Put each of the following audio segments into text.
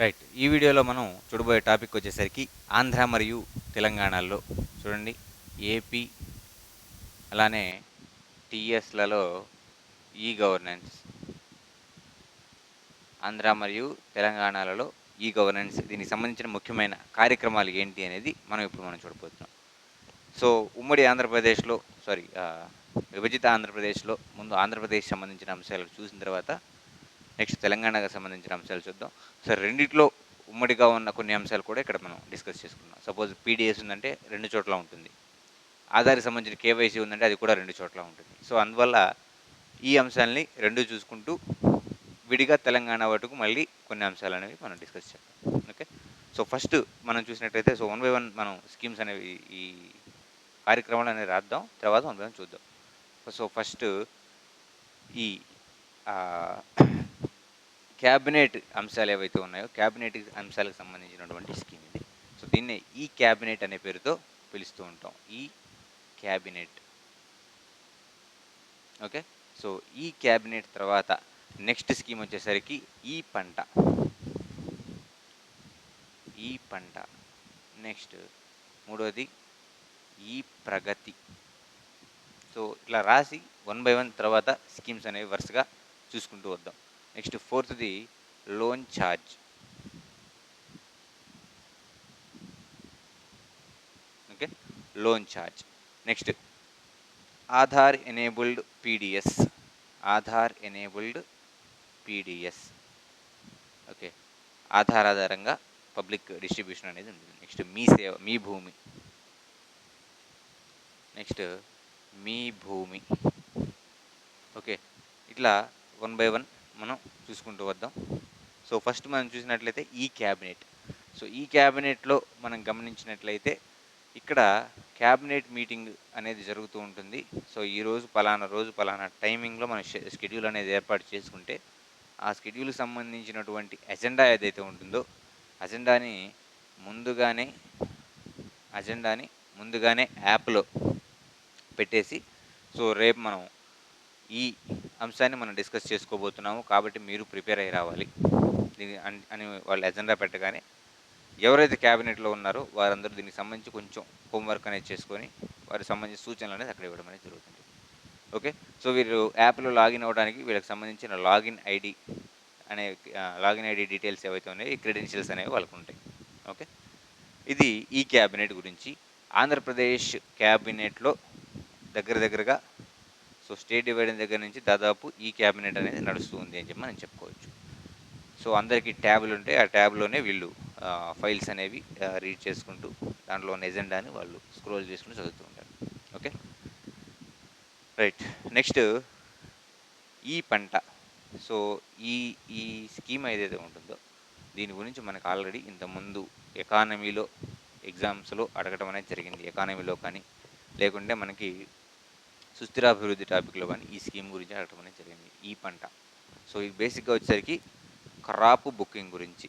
Right. ఈ వీడియోలో మనం చూడబోయే టాపిక్ వచ్చేసరికి ఆంధ్ర మరియు తెలంగాణలో చూడండి. ఏపీ అలానే టీఎస్లలో ఈ గవర్నెన్స్, ఆంధ్ర మరియు తెలంగాణలలో ఈ గవర్నెన్స్, దీనికి సంబంధించిన ముఖ్యమైన కార్యక్రమాలు ఏంటి అనేది మనం చూడబోతున్నాం. సో ఉమ్మడి ఆంధ్రప్రదేశ్లో విభజిత ఆంధ్రప్రదేశ్లో ముందు ఆంధ్రప్రదేశ్ సంబంధించిన అంశాలు చూసిన తర్వాత నెక్స్ట్ తెలంగాణకు సంబంధించిన అంశాలు చూద్దాం. సో రెండిట్లో ఉమ్మడిగా ఉన్న కొన్ని అంశాలు కూడా ఇక్కడ మనం డిస్కస్ చేసుకున్నాం. సపోజ్ పీడిఎస్ ఉందంటే రెండు చోట్ల ఉంటుంది, ఆధార్కి సంబంధించిన కేవైసీ ఉందంటే అది కూడా రెండు చోట్ల ఉంటుంది. సో అందువల్ల ఈ అంశాలని రెండు చూసుకుంటూ విడిగా తెలంగాణ వాటికి మళ్ళీ కొన్ని అంశాలు అనేవి మనం డిస్కస్ చేద్దాం. ఓకే. సో ఫస్ట్ మనం చూసినట్టయితే వన్ బై వన్ మనం స్కీమ్స్ అనేవి, ఈ కార్యక్రమాలు అనేవి రాద్దాం, తర్వాత వన్ బై వన్ చూద్దాం. సో ఫస్ట్ ఈ క్యాబినెట్ అంశాలు ఏవైతే ఉన్నాయో క్యాబినెట్ అంశాలకు సంబంధించినటువంటి స్కీమ్ ఇది. సో దీన్నే ఈ క్యాబినెట్ అనే పేరుతో పిలుస్తూ ఉంటాం. ఈ క్యాబినెట్. ఓకే. సో ఈ క్యాబినెట్ తర్వాత నెక్స్ట్ స్కీమ్ వచ్చేసరికి ఈ పంట. ఈ పంట. నెక్స్ట్ మూడోది ఈ ప్రగతి. సో ఇట్లా రాసి వన్ బై వన్ తర్వాత స్కీమ్స్ అనేవి వరుసగా చూసుకుంటూ వద్దాం. నెక్స్ట్ ఫోర్త్ది loan charge. Okay, loan charge. Next Aadhaar enabled PDS. Aadhaar enabled PDS. Okay, Aadhaar ఆధారంగా పబ్లిక్ డిస్ట్రిబ్యూషన్ అనేది ఉంటుంది. నెక్స్ట్ మీ సేవ, మీ భూమి. నెక్స్ట్ మీ భూమి. ఓకే, ఇట్లా వన్ బై వన్ మనం చూసుకుంటూ వద్దాం. సో ఫస్ట్ మనం చూసినట్లయితే ఈ క్యాబినెట్. సో ఈ క్యాబినెట్లో మనం గమనించినట్లయితే ఇక్కడ క్యాబినెట్ మీటింగ్ అనేది జరుగుతూ ఉంటుంది. సో ఈ రోజు పలానా టైమింగ్లో మనం షెడ్యూల్ అనేది ఏర్పాటు చేసుకుంటే ఆ షెడ్యూల్కి సంబంధించినటువంటి ఎజెండా ఏదైతే ఉంటుందో అజెండాని ముందుగానే యాప్లో పెట్టేసి, సో రేపు మనం ఈ అంశాన్ని మనం డిస్కస్ చేసుకోబోతున్నాము కాబట్టి మీరు ప్రిపేర్ అయ్యి రావాలి అని వాళ్ళు ఎజెండా పెట్టగానే ఎవరైతే క్యాబినెట్లో ఉన్నారో వారందరూ దీనికి సంబంధించి కొంచెం హోంవర్క్ అనేది చేసుకొని వారికి సంబంధించిన సూచనలు అనేది అక్కడ ఇవ్వడం అనేది జరుగుతుంది. ఓకే. సో వీరు యాప్లో లాగిన్ అవ్వడానికి వీళ్ళకి సంబంధించిన లాగిన్ ఐడి డీటెయిల్స్ ఏవైతే ఉన్నాయో ఈ క్రెడెన్షియల్స్ అనేవి వాళ్ళకు ఉంటాయి. ఓకే, ఇది ఈ క్యాబినెట్ గురించి. ఆంధ్రప్రదేశ్ క్యాబినెట్లో దగ్గరగా సో స్టేట్ డివైడెన్ దగ్గర నుంచి దాదాపు ఈ క్యాబినెట్ అనేది నడుస్తూ ఉంది అని చెప్పి మనం చెప్పుకోవచ్చు. సో అందరికీ ట్యాబ్లు ఉంటాయి, ఆ ట్యాబ్లోనే వీళ్ళు ఫైల్స్ అనేవి రీడ్ చేసుకుంటూ దాంట్లో ఉన్న ఎజెండాని వాళ్ళు స్క్రోల్ చేసుకుంటూ చదువుతూ ఉంటారు. Okay, right. నెక్స్ట్ ఈ పంట. సో ఈ స్కీమ్ ఏదైతే ఉంటుందో దీని గురించి మనకు ఆల్రెడీ ఇంతకుముందు ఎకానమీలో ఎగ్జామ్స్లో అడగడం అనేది జరిగింది. ఎకానమీలో కానీ లేకుంటే మనకి సుస్థిరాభివృద్ధి టాపిక్లో కానీ ఈ స్కీమ్ గురించి అడగడం అనేది జరిగింది, ఈ పంట. సో ఇది బేసిక్గా వచ్చేసరికి క్రాప్ బుకింగ్ గురించి.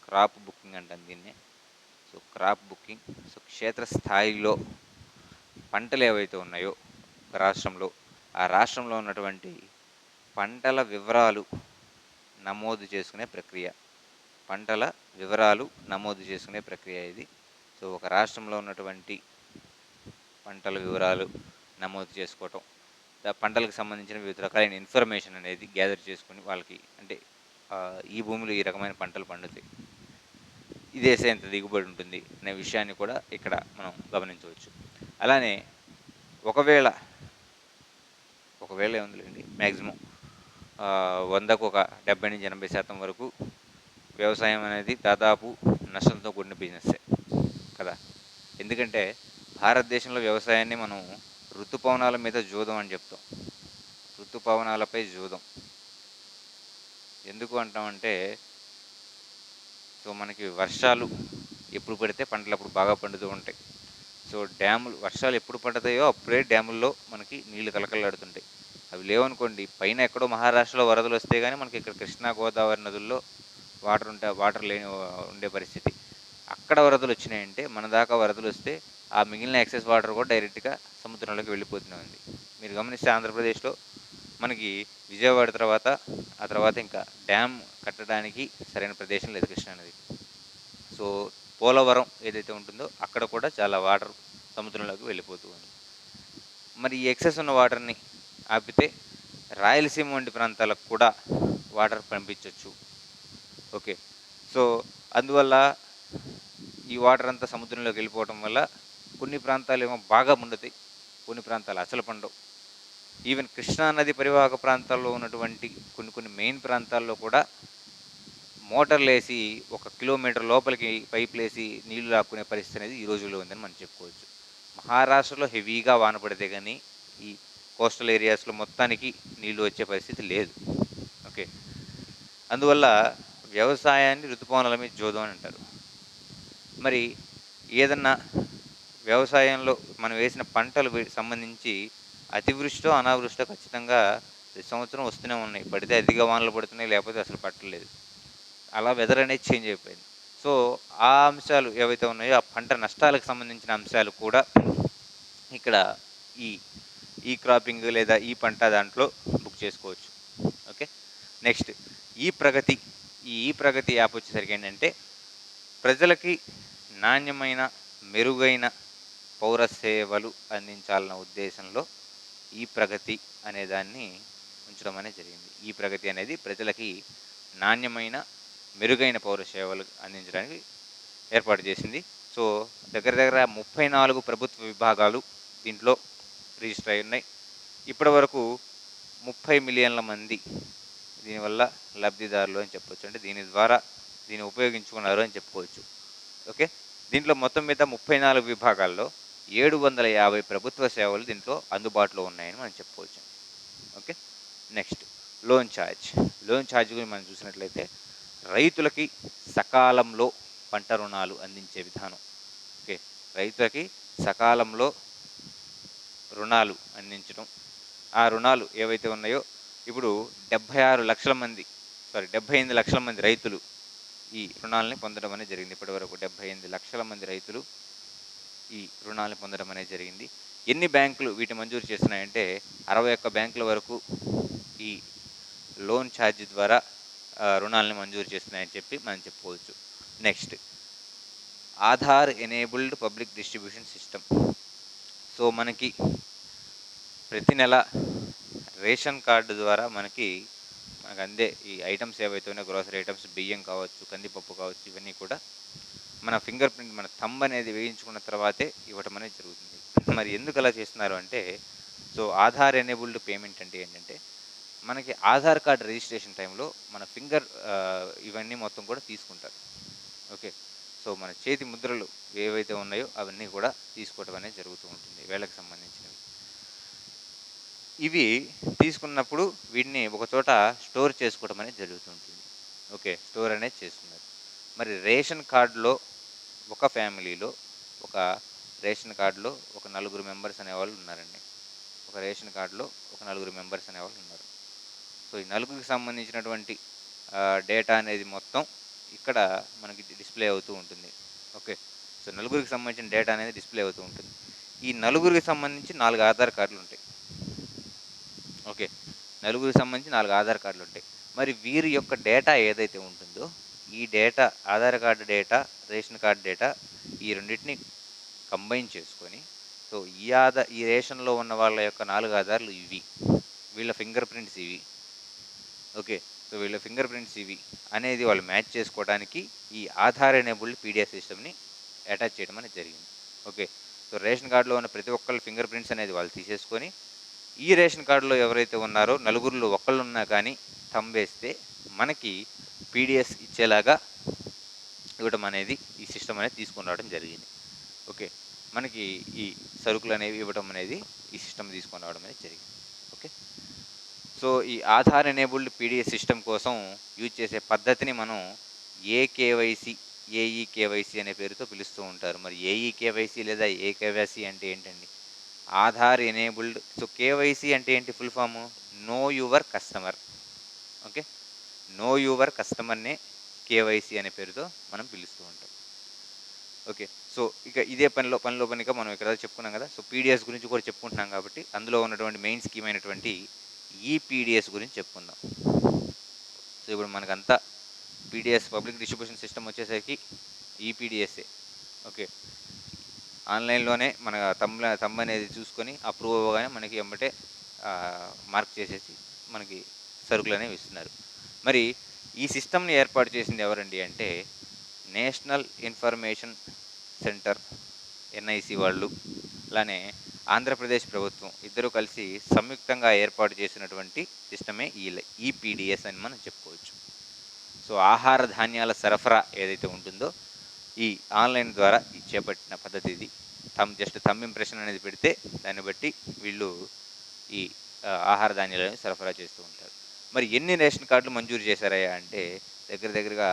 క్రాప్ బుకింగ్ అంటాం దీన్నే. So crop booking. సో క్షేత్రస్థాయిలో పంటలు ఏవైతే ఉన్నాయో ఒక రాష్ట్రంలో, ఆ రాష్ట్రంలో ఉన్నటువంటి పంటల వివరాలు నమోదు చేసుకునే ప్రక్రియ. పంటల వివరాలు నమోదు చేసుకునే ప్రక్రియ ఇది. సో ఒక రాష్ట్రంలో ఉన్నటువంటి పంటల వివరాలు నమోదు చేసుకోవటం, పంటలకు సంబంధించిన వివిధ రకాలైన ఇన్ఫర్మేషన్ అనేది గ్యాదర్ చేసుకుని వాళ్ళకి, అంటే ఈ భూమిలో ఈ రకమైన పంటలు పండుతాయి, ఇదేసే ఎంత దిగుబడి ఉంటుంది అనే విషయాన్ని కూడా ఇక్కడ మనం గమనించవచ్చు. అలానే ఒకవేళ ఏముందిలేండి, మ్యాక్సిమం 100కు ఒక 70-80% వరకు వ్యవసాయం అనేది దాదాపు నష్టంతో కూడిన బిజినెస్సే కదా. ఎందుకంటే భారతదేశంలో వ్యవసాయాన్ని మనం ఋతుపవనాల మీద జూదం అని చెప్తాం. ఋతుపవనాలపై జూదం ఎందుకు అంటామంటే, సో మనకి వర్షాలు ఎప్పుడు పడితే పంటలు అప్పుడు బాగా పండుతూ ఉంటాయి. సో వర్షాలు ఎప్పుడు పడతాయో అప్పుడే డ్యాముల్లో మనకి నీళ్లు కలకలాడుతుంటాయి. అవి లేవనుకోండి, పైన ఎక్కడో మహారాష్ట్రలో వరదలు వస్తే కానీ మనకి ఇక్కడ కృష్ణా గోదావరి నదుల్లో వాటర్ ఉండే పరిస్థితి. అక్కడ వరదలు వచ్చినాయంటే మన దాకా వరదలు వస్తే ఆ మిగిలిన ఎక్సెస్ వాటర్ కూడా డైరెక్ట్గా సముద్రంలోకి వెళ్ళిపోతూనే ఉంది. మీరు గమనిస్తే ఆంధ్రప్రదేశ్లో మనకి విజయవాడ తర్వాత ఆ తర్వాత ఇంకా డ్యామ్ కట్టడానికి సరైన ప్రదేశం లేదు కృష్ణా నది. సో పోలవరం ఏదైతే ఉంటుందో అక్కడ కూడా చాలా వాటర్ సముద్రంలోకి వెళ్ళిపోతూ ఉంది. మరి ఈ ఎక్సెస్ ఉన్న వాటర్ని ఆపితే రాయలసీమ వంటి ప్రాంతాలకు కూడా వాటర్ పంపించవచ్చు. ఓకే. సో అందువల్ల ఈ వాటర్ అంతా సముద్రంలోకి వెళ్ళిపోవడం వల్ల కొన్ని ప్రాంతాలు ఏమో బాగా పండుతాయి, కొన్ని ప్రాంతాలు అసలు పండవు. ఈవెన్ కృష్ణా నది పరివాహక ప్రాంతాల్లో ఉన్నటువంటి కొన్ని మెయిన్ ప్రాంతాల్లో కూడా మోటార్లు వేసి 1 కిలోమీటర్ లోపలికి పైపులు వేసి నీళ్లు లాక్కునే పరిస్థితి అనేది ఈ రోజుల్లో ఉందని మనం చెప్పుకోవచ్చు. మహారాష్ట్రలో హెవీగా వాన పడితే కానీ ఈ కోస్టల్ ఏరియాస్లో మొత్తానికి నీళ్లు వచ్చే పరిస్థితి లేదు. ఓకే. అందువల్ల వ్యవసాయాన్ని ఋతుపవనాల మీద జోదం అని అంటారు. మరి ఏదన్నా వ్యవసాయంలో మనం వేసిన పంటలు సంబంధించి అతివృష్టో అనావృష్టో ఖచ్చితంగా ప్రతి సంవత్సరం వస్తూనే ఉన్నాయి. పడితే అధిక వానలు పడుతున్నాయి, లేకపోతే అసలు పట్టలేదు. అలా వెదర్ అనేది చేంజ్ అయిపోయింది. సో ఆ అంశాలు ఏవైతే ఉన్నాయో ఆ పంట నష్టాలకు సంబంధించిన అంశాలు కూడా ఇక్కడ ఈ ఈ క్రాపింగ్ లేదా ఈ పంట దాంట్లో బుక్ చేసుకోవచ్చు. ఓకే. నెక్స్ట్ ఈ ప్రగతి యాప్ వచ్చేసరికి ఏంటంటే ప్రజలకి నాణ్యమైన మెరుగైన పౌర సేవలు అందించాలన్న ఉద్దేశంలో ఈ ప్రగతి అనే దాన్ని ఉంచడం అనేది జరిగింది. ఈ ప్రగతి అనేది ప్రజలకి నాణ్యమైన మెరుగైన పౌర సేవలు అందించడానికి ఏర్పాటు చేసింది. సో దగ్గర 34 ప్రభుత్వ విభాగాలు దీంట్లో రిజిస్టర్ అయి ఉన్నాయి. ఇప్పటి వరకు 30 మిలియన్ల మంది దీనివల్ల లబ్ధిదారులు అని చెప్పొచ్చు. అంటే దీన్ని ఉపయోగించుకున్నారు అని చెప్పుకోవచ్చు. ఓకే. దీంట్లో మొత్తం మీద 34 విభాగాల్లో 750 ప్రభుత్వ సేవలు దీంట్లో అందుబాటులో ఉన్నాయని మనం చెప్పుకోవచ్చు. ఓకే. నెక్స్ట్ లోన్ ఛార్జ్ గురించి మనం చూసినట్లయితే రైతులకి సకాలంలో పంట రుణాలు అందించే విధానం. ఓకే. రైతులకి సకాలంలో రుణాలు అందించడం. ఆ రుణాలు ఏవైతే ఉన్నాయో ఇప్పుడు 78 లక్షల మంది రైతులు ఈ రుణాలని పొందడం అనేది జరిగింది. ఇప్పటివరకు 78 లక్షల మంది రైతులు ఈ రుణాలను పొందడం అనేది జరిగింది. ఎన్ని బ్యాంకులు వీటి మంజూరు చేస్తున్నాయంటే 61 బ్యాంకుల వరకు ఈ లోన్ ఛార్జ్ ద్వారా రుణాలని మంజూరు చేస్తున్నాయని చెప్పి మనం చెప్పుకోవచ్చు. Next Aadhaar enabled public distribution system. So మనకి ప్రతి నెల రేషన్ కార్డు ద్వారా మనకు అందే ఈ ఐటమ్స్ ఏవైతే ఉన్నాయో గ్రోసరీ ఐటమ్స్, బియ్యం కావచ్చు, కందిపప్పు కావచ్చు, ఇవన్నీ కూడా మన ఫింగర్ ప్రింట్, మన థంబ్ అనేది వేయించుకున్న తర్వాతే ఇవ్వటం అనేది జరుగుతుంది. మరి ఎందుకు అలా చేస్తున్నారు అంటే, సో ఆధార్ ఎనేబుల్డ్ పేమెంట్ అంటే ఏంటంటే మనకి ఆధార్ కార్డ్ రిజిస్ట్రేషన్ టైంలో మన ఫింగర్ ఇవన్నీ మొత్తం కూడా తీసుకుంటారు. ఓకే. సో మన చేతి ముద్రలు ఏవైతే ఉన్నాయో అవన్నీ కూడా తీసుకోవటం అనేది జరుగుతూ ఉంటుంది వేళకు సంబంధించినవి. ఇవి తీసుకున్నప్పుడు వీటిని ఒక చోట స్టోర్ చేసుకోవడం అనేది జరుగుతుంటుంది. ఓకే. స్టోర్ అనేది చేసుకున్నారు. మరి రేషన్ కార్డులో ఒక ఫ్యామిలీలో ఒక రేషన్ కార్డులో ఒక 4 మెంబర్స్ అనేవాళ్ళు ఉన్నారండి. ఒక రేషన్ కార్డులో ఒక 4 మెంబర్స్ అనేవాళ్ళు ఉన్నారు. సో ఈ నలుగురికి సంబంధించినటువంటి డేటా అనేది మొత్తం ఇక్కడ మనకి డిస్ప్లే అవుతూ ఉంటుంది. ఓకే. సో నలుగురికి సంబంధించిన డేటా అనేది డిస్ప్లే అవుతూ ఉంటుంది. ఈ నలుగురికి సంబంధించి 4 ఆధార్ కార్డులు ఉంటాయి. ఓకే. నలుగురికి సంబంధించి 4 ఆధార్ కార్డులు ఉంటాయి. మరి వీరి యొక్క డేటా ఏదైతే ఉంటుందో ఈ data, Aadhaar card data, ration card data, ఈ రెండింటిని కంబైన్ చేసుకొని, సో ఈ రేషన్లో ఉన్న వాళ్ళ యొక్క 4 ఆధార్లు ఇవి, వీళ్ళ ఫింగర్ ప్రింట్స్ ఇవి. ఓకే. సో వీళ్ళ ఫింగర్ ప్రింట్స్ ఇవి అనేది వాళ్ళు మ్యాచ్ చేసుకోవడానికి ఈ ఆధార్ ఎనేబుల్డ్ పీడిఎస్ సిస్టమ్ని అటాచ్ చేయడం అనేది జరిగింది. ఓకే. సో రేషన్ కార్డులో ఉన్న ప్రతి ఒక్కళ్ళ ఫింగర్ ప్రింట్స్ అనేది వాళ్ళు తీసేసుకొని, ఈ రేషన్ కార్డులో ఎవరైతే ఉన్నారో నలుగురిలో ఒక్కళ్ళు ఉన్నా కానీ థంబ్ వేస్తే మనకి పీడిఎస్ ఇచ్చేలాగా ఇవ్వడం అనేది ఈ సిస్టమ్ అనేది తీసుకొని రావడం జరిగింది. ఓకే. మనకి ఈ సరుకులు అనేవి ఇవ్వడం అనేది ఈ సిస్టమ్ తీసుకొని రావడం అనేది జరిగింది. ఓకే. సో ఈ ఆధార్ ఎనేబుల్డ్ పీడిఎస్ సిస్టమ్ కోసం యూజ్ చేసే పద్ధతిని మనం ఏఈకేవైసీ అనే పేరుతో పిలుస్తూ ఉంటారు. మరి ఏఈకేవైసీ లేదా ఏకేవైసీ అంటే ఏంటండి? ఆధార్ ఎనేబుల్డ్. సో కేవైసీ అంటే ఏంటి? Full form know your customer. Okay. Know your కస్టమర్నే కేవైసీ అనే పేరుతో మనం పిలుస్తూ ఉంటాం. ఓకే. సో ఇక ఇదే పనిగా మనం ఇక్కడ చెప్పుకున్నాం కదా. సో పీడిఎస్ గురించి కూడా చెప్పుకుంటున్నాం కాబట్టి అందులో ఉన్నటువంటి మెయిన్ స్కీమ్ అయినటువంటి ఈపీడిఎస్ గురించి చెప్పుకుందాం. సో ఇప్పుడు మనకంతా పీడిఎస్ పబ్లిక్ డిస్ట్రిబ్యూషన్ సిస్టమ్ వచ్చేసరికి ఈపీడిఎస్ఏ. ఓకే, ఆన్లైన్లోనే మన తమ్ అనేది చూసుకొని అప్రూవ్ అవ్వగానే మనకి ఎమ్మటే మార్క్ చేసేసి మనకి సరుకులు అనేవి ఇస్తున్నారు. మరి ఈ సిస్టమ్ని ఏర్పాటు చేసింది ఎవరండి అంటే నేషనల్ ఇన్ఫర్మేషన్ సెంటర్ ఎన్ఐసి వాళ్ళు, అలానే ఆంధ్రప్రదేశ్ ప్రభుత్వం ఇద్దరు కలిసి సంయుక్తంగా ఏర్పాటు చేసినటువంటి సిస్టమే ఈపీడిఎస్ అని మనం చెప్పుకోవచ్చు. సో ఆహార ధాన్యాల సరఫరా ఏదైతే ఉంటుందో ఈ ఆన్లైన్ ద్వారా చేపట్టిన పద్ధతి ఇది. జస్ట్ థంబ్ ఇంప్రెషన్ అనేది పెడితే దాన్ని బట్టి వీళ్ళు ఈ ఆహార ధాన్యాలను సరఫరా చేస్తూ ఉంటారు. మరి ఎన్ని రేషన్ కార్డులు మంజూరు చేశారయ్యా అంటే దగ్గరగా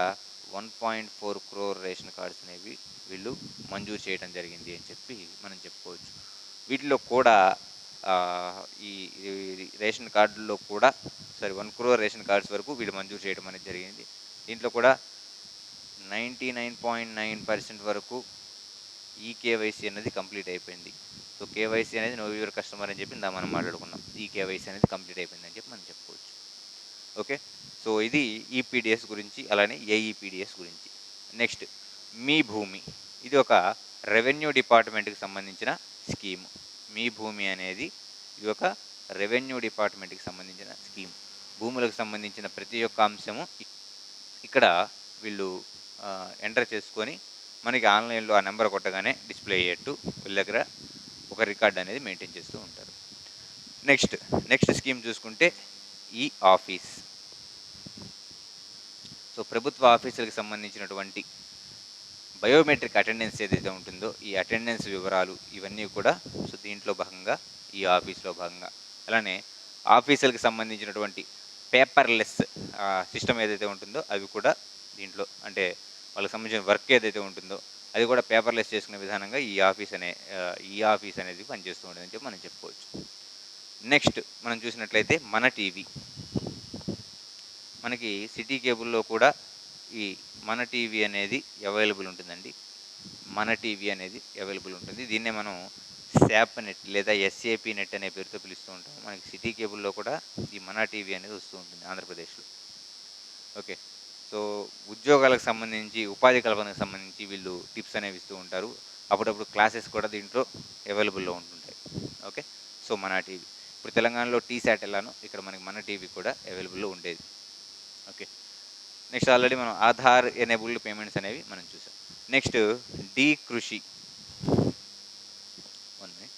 1.4 crore రేషన్ కార్డ్స్ అనేవి వీళ్ళు మంజూరు చేయడం జరిగింది అని చెప్పి మనం చెప్పుకోవచ్చు. వీటిలో కూడా ఈ రేషన్ కార్డుల్లో కూడా 1 crore రేషన్ కార్డ్స్ వరకు వీళ్ళు మంజూరు చేయడం అనేది జరిగింది. దీంట్లో కూడా 99.9% వరకు ఈ కేవైసీ అనేది కంప్లీట్ అయిపోయింది. సో కేవైసీ అనేది నో యువర్ కస్టమర్ అని చెప్పి మనం మాట్లాడుకున్నాం. ఈ కేవైసీ అనేది కంప్లీట్ అయిపోయింది అని చెప్పి మనం చెప్పుకోవచ్చు. ఓకే, సో ఇది ఈపీడిఎస్ గురించి, అలానే ఏఈపీడిఎస్ గురించి. నెక్స్ట్ మీ భూమి, ఇది ఒక రెవెన్యూ డిపార్ట్మెంట్కి సంబంధించిన స్కీమ్. మీ భూమి అనేది ఇది ఒక రెవెన్యూ డిపార్ట్మెంట్కి సంబంధించిన స్కీమ్. భూములకు సంబంధించిన ప్రతి ఒక్క అంశము ఇక్కడ వీళ్ళు ఎంటర్ చేసుకొని మనకి ఆన్లైన్లో ఆ నెంబర్ కొట్టగానే డిస్ప్లే అయ్యేట్టు వీళ్ళ దగ్గర ఒక రికార్డ్ అనేది మెయింటైన్ చేస్తూ ఉంటారు. నెక్స్ట్ స్కీమ్ చూసుకుంటే ఈ ఆఫీస్. సో ప్రభుత్వ ఆఫీసులకు సంబంధించినటువంటి బయోమెట్రిక్ అటెండెన్స్ ఏదైతే ఉంటుందో ఈ అటెండెన్స్ వివరాలు ఇవన్నీ కూడా సో దీంట్లో భాగంగా ఈ ఆఫీస్లో భాగంగా, అలానే ఆఫీసులకు సంబంధించినటువంటి పేపర్లెస్ సిస్టమ్ ఏదైతే ఉంటుందో అవి కూడా దీంట్లో, అంటే వాళ్ళకి సంబంధించిన వర్క్ ఏదైతే ఉంటుందో అది కూడా పేపర్లెస్ చేసుకునే విధానంగా ఈ ఆఫీస్ అనేది పనిచేస్తూ ఉంటుందని చెప్పి మనం చెప్పుకోవచ్చు. నెక్స్ట్ మనం చూసినట్లయితే మన టీవీ. మనకి సిటీ కేబుల్లో కూడా ఈ మన టీవీ అనేది అవైలబుల్ ఉంటుందండి. మన టీవీ అనేది అవైలబుల్ ఉంటుంది. దీన్నే మనం శాప్ నెట్ లేదా ఎస్ఏపి నెట్ అనే పేరుతో పిలుస్తూ ఉంటాం. మనకి సిటీ కేబుల్లో కూడా ఈ మన టీవీ అనేది వస్తూ ఉంటుంది ఆంధ్రప్రదేశ్లో. ఓకే, సో ఉద్యోగాలకు సంబంధించి, ఉపాధి కల్పనకు సంబంధించి వీళ్ళు టిప్స్ అనేవి ఇస్తూ ఉంటారు. అప్పుడప్పుడు క్లాసెస్ కూడా దీంట్లో అవైలబుల్లో ఉంటుంటాయి. ఓకే, సో మన టీవీ ఇప్పుడు తెలంగాణలో టీశాట్ ఎలానో ఇక్కడ మనకి మన టీవీ కూడా అవైలబుల్లో ఉండేది. ఓకే, నెక్స్ట్ ఆల్రెడీ మనం ఆధార్ ఎనేబుల్డ్ పేమెంట్స్ అనేవి మనం చూసాం. నెక్స్ట్ డి కృషి. 1 minute.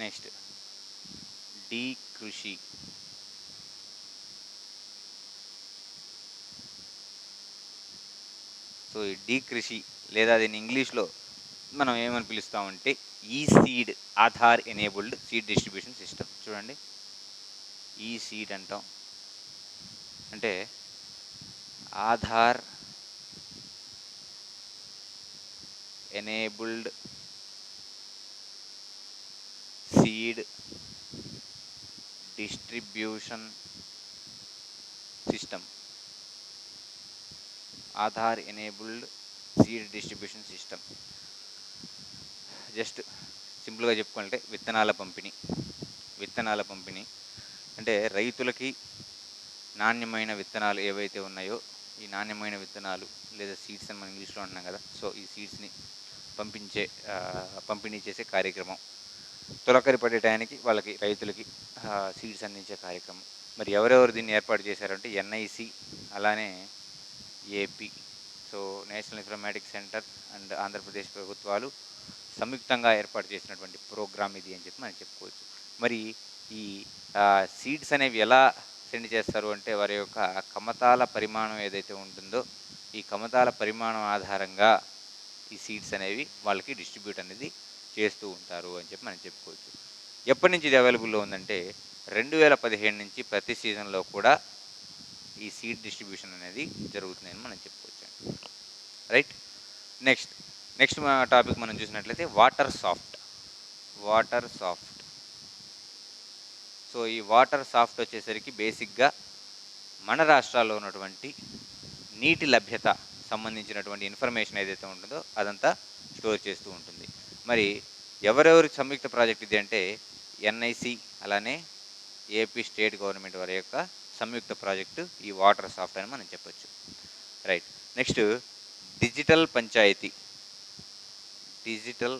నెక్స్ట్ డి కృషి. సో ఈ డి కృషి లేదా దీన్ని ఇంగ్లీష్లో మనం ఏమని పిలుస్తామంటే ఈ seed, Aadhaar enabled seed distribution system. చూడండి, ఈ సీడ్ అంటాం అంటే Aadhaar enabled seed distribution system. Aadhaar enabled seed distribution system just సింపుల్గా చెప్పుకుంటే విత్తనాల పంపిణీ అంటే రైతులకి నాణ్యమైన విత్తనాలు ఏవైతే ఉన్నాయో ఈ నాణ్యమైన విత్తనాలు లేదా సీడ్స్ అని మనం ఇంగ్లీష్లో అంటున్నాం కదా, సో ఈ సీడ్స్ని పంపిణీ చేసే కార్యక్రమం. తొలకరి పడే టయానికి వాళ్ళకి రైతులకి సీడ్స్ అందించే కార్యక్రమం. మరి ఎవరెవరు దీన్ని ఏర్పాటు చేశారంటే ఎన్ఐసి, అలానే AP, so national informatics centre and Andhra Pradesh ప్రభుత్వాలు సంయుక్తంగా ఏర్పాటు చేసినటువంటి ప్రోగ్రామ్ ఇది అని చెప్పి మనం చెప్పుకోవచ్చు. మరి ఈ సీడ్స్ అనేవి ఎలా సెండ్ చేస్తారు అంటే వారి యొక్క కమతాల పరిమాణం ఏదైతే ఉంటుందో ఈ కమతాల పరిమాణం ఆధారంగా ఈ సీడ్స్ అనేవి వాళ్ళకి డిస్ట్రిబ్యూట్ అనేది చేస్తూ ఉంటారు అని చెప్పి మనం చెప్పుకోవచ్చు. ఎప్పటి నుంచి ఇది అవైలబుల్లో ఉందంటే 2015 నుంచి ప్రతి సీజన్లో కూడా ఈ సీడ్ డిస్ట్రిబ్యూషన్ అనేది జరుగుతుందని మనం చెప్పుకోవచ్చు. రైట్, నెక్స్ట్ మా టాపిక్ మనం చూసినట్లయితే water soft. Water soft. So ఈ వాటర్ సాఫ్ట్ వచ్చేసరికి బేసిక్గా మన రాష్ట్రాల్లో ఉన్నటువంటి నీటి లభ్యత సంబంధించినటువంటి ఇన్ఫర్మేషన్ ఏదైతే ఉంటుందో అదంతా స్టోర్ చేస్తూ ఉంటుంది. మరి ఎవరెవరి సంయుక్త ప్రాజెక్ట్ ఇది అంటే ఎన్ఐసి అలానే ఏపీ స్టేట్ గవర్నమెంట్ వారి యొక్క సంయుక్త ప్రాజెక్టు ఈ వాటర్ సాఫ్ట్ అని మనం చెప్పొచ్చు. Right. Next digital panchayati. Digital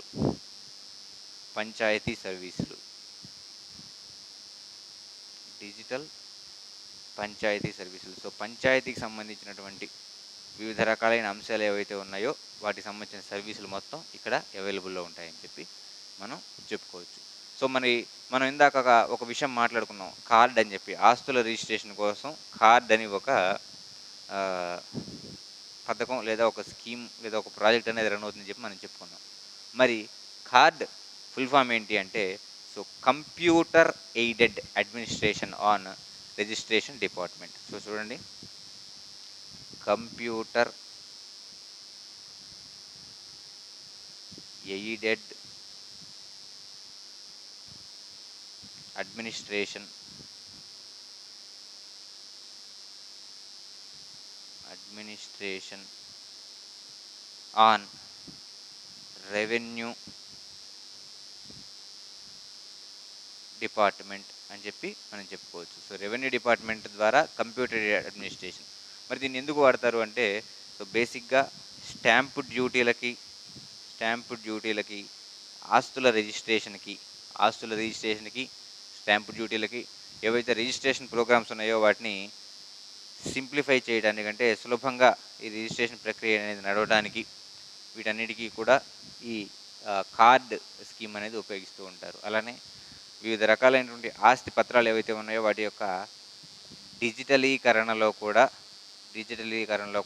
panchayati సర్వీసులు. డిజిటల్ పంచాయతీ సర్వీసులు. సో పంచాయతీకి సంబంధించినటువంటి వివిధ రకాలైన అంశాలు ఏవైతే ఉన్నాయో వాటికి సంబంధించిన సర్వీసులు మొత్తం ఇక్కడ అవైలబుల్లో ఉంటాయని చెప్పి మనం చెప్పుకోవచ్చు. సో మనం ఇందాక ఒక విషయం మాట్లాడుకున్నాం, కార్డ్ అని చెప్పి. ఆస్తుల రిజిస్ట్రేషన్ కోసం కార్డ్ అని ఒక పథకం లేదా ఒక స్కీమ్ లేదా ఒక ప్రాజెక్ట్ అనేది రన్ అవుతుందని చెప్పి మనం చెప్పుకున్నాం. మరి కార్డ్ ఫుల్ ఫామ్ ఏంటి అంటే so computer aided administration on registration department. So చూడండి, computer aided administration on revenue department అని చెప్పి మనం చెప్పుకోవచ్చు. సో రెవెన్యూ డిపార్ట్మెంట్ ద్వారా కంప్యూటర్ అడ్మినిస్ట్రేషన్. మరి దీన్ని ఎందుకు వాడతారు అంటే సో బేసిక్గా స్టాంపు డ్యూటీలకి ఆస్తుల రిజిస్ట్రేషన్కి స్టాంపు డ్యూటీలకి ఏవైతే రిజిస్ట్రేషన్ ప్రోగ్రామ్స్ ఉన్నాయో వాటిని సింప్లిఫై చేయడానికి, అంటే సులభంగా ఈ రిజిస్ట్రేషన్ ప్రక్రియ అనేది నడవడానికి వీటన్నిటికీ కూడా ఈ కార్డ్ స్కీమ్ అనేది ఉపయోగిస్తూ ఉంటారు. అలానే వివిధ రకాలైనటువంటి ఆస్తి పత్రాలు ఏవైతే ఉన్నాయో వాటి యొక్క డిజిటలీకరణలో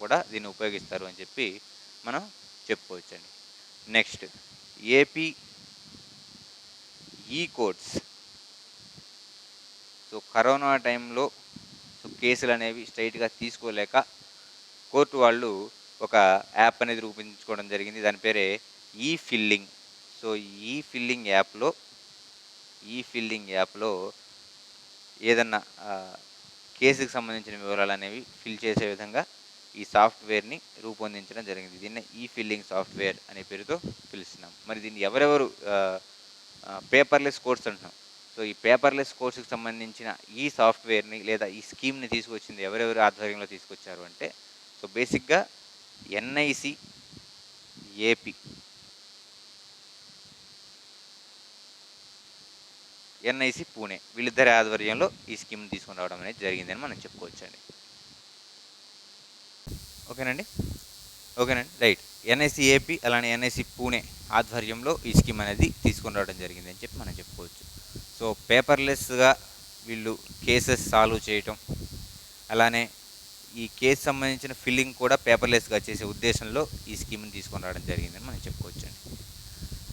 కూడా దీన్ని ఉపయోగిస్తారు అని చెప్పి మనం చెప్పుకోవచ్చండి. నెక్స్ట్ ఏపీ ఈ కోడ్స్. సో కరోనా టైంలో కేసులు అనేవి స్ట్రైట్గా తీసుకోలేక కోర్టు వాళ్ళు ఒక యాప్ అనేది రూపొందించుకోవడం జరిగింది. దాని పేరే ఈ ఫిల్లింగ్. సో ఈ ఫిల్లింగ్ యాప్లో ఏదన్నా కేసుకు సంబంధించిన వివరాలు అనేవి ఫిల్ చేసే విధంగా ఈ సాఫ్ట్వేర్ని రూపొందించడం జరిగింది. దీన్ని ఈ ఫిల్లింగ్ సాఫ్ట్వేర్ అనే పేరుతో పిలుస్తున్నాం. మరి దీన్ని ఎవరెవరు పేపర్లెస్ కోర్స్ అంటున్నాం. సో ఈ పేపర్లెస్ కోర్సుకి సంబంధించిన ఈ సాఫ్ట్వేర్ని లేదా ఈ స్కీమ్ని తీసుకొచ్చింది ఎవరెవరు ఆధ్వర్యంలో తీసుకొచ్చారు అంటే సో బేసిక్గా ఎన్ఐసి ఏపీ, ఎన్ఐసి పూణే, వీళ్ళిద్దరి ఆధ్వర్యంలో ఈ స్కీమ్ని తీసుకొని రావడం అనేది జరిగిందని మనం చెప్పుకోవచ్చండి. ఓకేనండి. రైట్. ఎన్ఐసి ఏపీ అలానే ఎన్ఐసి పూణే ఆధ్వర్యంలో ఈ స్కీమ్ అనేది తీసుకొని రావడం జరిగింది అని చెప్పి మనం చెప్పుకోవచ్చు. సో పేపర్లెస్గా వీళ్ళు కేసెస్ సాల్వ్ చేయటం, అలానే ఈ కేసు సంబంధించిన ఫిల్లింగ్ కూడా పేపర్లెస్గా చేసే ఉద్దేశంలో ఈ స్కీమ్ని తీసుకొని రావడం జరిగిందని మనం చెప్పుకోవచ్చండి.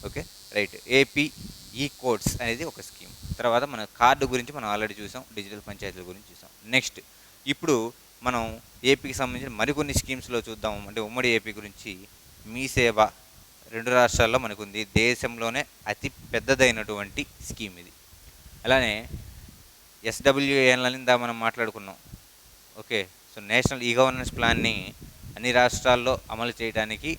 Okay, right. ఏపీ ఈ కోడ్స్ అనేది ఒక స్కీమ్. తర్వాత మన కార్డు గురించి మనం ఆల్రెడీ చూసాం, డిజిటల్ పంచాయతీల గురించి చూసాం. నెక్స్ట్ ఇప్పుడు మనం ఏపీకి సంబంధించిన మరికొన్ని స్కీమ్స్లో చూద్దాం. అంటే ఉమ్మడి ఏపీ గురించి మీ సేవ 2 రాష్ట్రాల్లో మనకుంది. దేశంలోనే అతి పెద్దదైనటువంటి స్కీమ్ ఇది. అలానే ఎస్డబ్ల్యూఏఎన్ మనం మాట్లాడుకున్నాం. Okay, so national e governance ప్లాన్ని అన్ని రాష్ట్రాల్లో అమలు చేయడానికి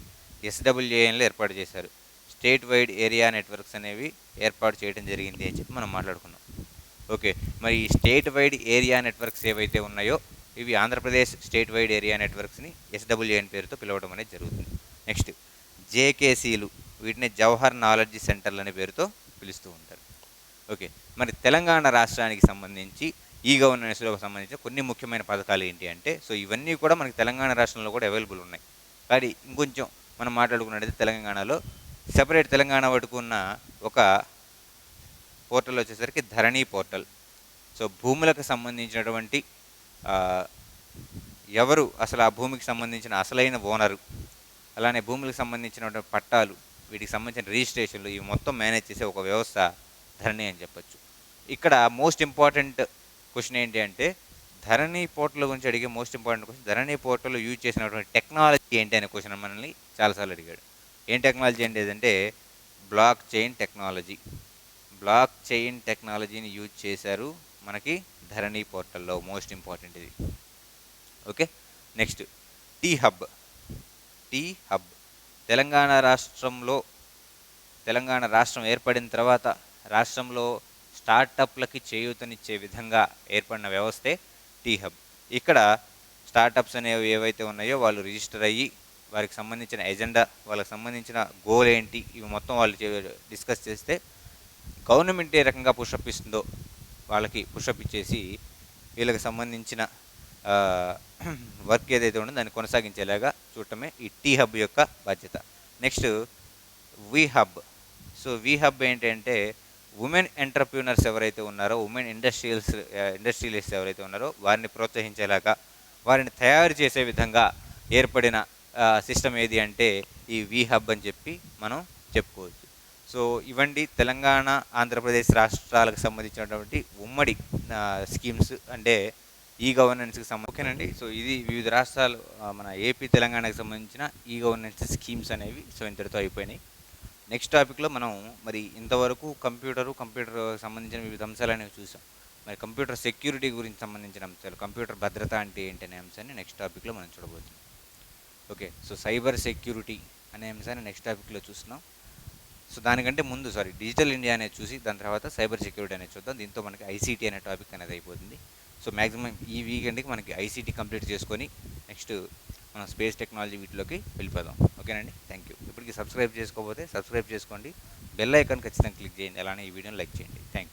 ఎస్డబ్ల్యూఏఎన్లు ఏర్పాటు చేశారు. స్టేట్ వైడ్ ఏరియా నెట్వర్క్స్ అనేవి ఏర్పాటు చేయడం జరిగింది అని చెప్పి మనం మాట్లాడుకున్నాం. ఓకే, మరి ఈ స్టేట్ వైడ్ ఏరియా నెట్వర్క్స్ ఏవైతే ఉన్నాయో ఇవి ఆంధ్రప్రదేశ్ స్టేట్ వైడ్ ఏరియా నెట్వర్క్స్ని ఎస్డబ్ల్యూఎన్ పేరుతో పిలవడం అనేది జరుగుతుంది. నెక్స్ట్ జేకేసీలు, వీటిని జవహర్ నాలెడ్జ్ సెంటర్లు అనే పేరుతో పిలుస్తూ ఉంటారు. ఓకే, మరి తెలంగాణ రాష్ట్రానికి సంబంధించి ఈ గవర్నెన్స్లో సంబంధించిన కొన్ని ముఖ్యమైన పథకాలు ఏంటి అంటే సో ఇవన్నీ కూడా మనకి తెలంగాణ రాష్ట్రంలో కూడా అవైలబుల్ ఉన్నాయి. కానీ ఇంకొంచెం మనం మాట్లాడుకున్నట్టయితే తెలంగాణలో సెపరేట్ తెలంగాణ పట్టుకున్న ఒక పోర్టల్ వచ్చేసరికి ధరణి పోర్టల్. సో భూములకు సంబంధించినటువంటి ఎవరు అసలు ఆ భూమికి సంబంధించిన అసలైన ఓనరు, అలానే భూములకు సంబంధించినటువంటి పట్టాలు, వీటికి సంబంధించిన రిజిస్ట్రేషన్లు, ఇవి మొత్తం మేనేజ్ చేసే ఒక వ్యవస్థ ధరణి అని చెప్పచ్చు. ఇక్కడ మోస్ట్ ఇంపార్టెంట్ క్వశ్చన్ ఏంటి అంటే ధరణి పోర్టల్ గురించి అడిగే మోస్ట్ ఇంపార్టెంట్ క్వశ్చన్, ధరణి పోర్టల్ యూజ్ చేసినటువంటి టెక్నాలజీ ఏంటి అనే క్వశ్చన్ మనల్ని చాలాసార్లు అడిగాడు. ఏం టెక్నాలజీ అంటే ఏదంటే block chain technology. Block chain టెక్నాలజీని యూజ్ చేశారు మనకి ధరణి పోర్టల్లో, మోస్ట్ ఇంపార్టెంట్ ఇది. Okay, next T Hub. T Hub Telangana రాష్ట్రం ఏర్పడిన తర్వాత రాష్ట్రంలో స్టార్టప్లకి చేయూతనిచ్చే విధంగా ఏర్పడిన వ్యవస్థే టీ హబ్. ఇక్కడ స్టార్టప్స్ అనేవి ఏవైతే ఉన్నాయో వాళ్ళు రిజిస్టర్ అయ్యి వారికి సంబంధించిన ఎజెండా, వాళ్ళకి సంబంధించిన గోల్ ఏంటి, ఇవి మొత్తం వాళ్ళు డిస్కస్ చేస్తే గవర్నమెంట్ ఏ రకంగా పుషప్ ఇస్తుందో వాళ్ళకి పుషప్ ఇచ్చేసి వీళ్ళకి సంబంధించిన వర్క్ ఏదైతే ఉందో దాన్ని కొనసాగించేలాగా చూడటమే ఈ టీ హబ్ యొక్క బాధ్యత. Next we hub. So we hub ఏంటంటే ఉమెన్ ఎంటర్ప్రీనర్స్ ఎవరైతే ఉన్నారో, ఉమెన్ ఇండస్ట్రియలిస్ట్ ఎవరైతే ఉన్నారో వారిని ప్రోత్సహించేలాగా, వారిని తయారు చేసే విధంగా ఏర్పడిన సిస్టమ్ ఏది అంటే ఈ వి హబ్ అని చెప్పి మనం చెప్పుకోవచ్చు. సో ఇవండి తెలంగాణ ఆంధ్రప్రదేశ్ రాష్ట్రాలకు సంబంధించినటువంటి ఉమ్మడి స్కీమ్స్, అంటే ఈ గవర్నెన్స్కి ఓకేనండి. సో ఇది వివిధ రాష్ట్రాలు మన ఏపీ తెలంగాణకు సంబంధించిన ఈ గవర్నెన్స్ స్కీమ్స్ అనేవి సో ఇంతటితో అయిపోయినాయి. నెక్స్ట్ టాపిక్లో మనం మరి ఇంతవరకు కంప్యూటర్ సంబంధించిన వివిధ అంశాలు అనేవి చూసాం. మరి కంప్యూటర్ సెక్యూరిటీ గురించి సంబంధించిన అంశాలు, కంప్యూటర్ భద్రత అంటే ఏంటి అనే అంశాన్ని నెక్స్ట్ టాపిక్లో మనం చూడబోతున్నాం. ఓకే, సో సైబర్ సెక్యూరిటీ అనే అంశాన్ని నెక్స్ట్ టాపిక్లో చూస్తున్నాం. సో దానికంటే ముందు డిజిటల్ ఇండియా అనేది చూసి దాని తర్వాత సైబర్ సెక్యూరిటీ అనేది చూద్దాం. దీంతో మనకి ఐసీటీ అనే టాపిక్ అనేది అయిపోతుంది. సో మ్యాక్సిమం ఈ వీకెండ్కి మనకి ఐసీటీ కంప్లీట్ చేసుకొని నెక్స్ట్ మనం స్పేస్ టెక్నాలజీ వీటిలోకి వెళ్ళిపోదాం. ఓకేనండి, థ్యాంక్ యూ. ఇప్పటికి సబ్స్క్రైబ్ చేసుకోకపోతే సబ్స్క్రైబ్ చేసుకోండి, బెల్ ఐకాన్ ఖచ్చితంగా క్లిక్ చేయండి, అలానే ఈ వీడియోని లైక్ చేయండి. Thank you.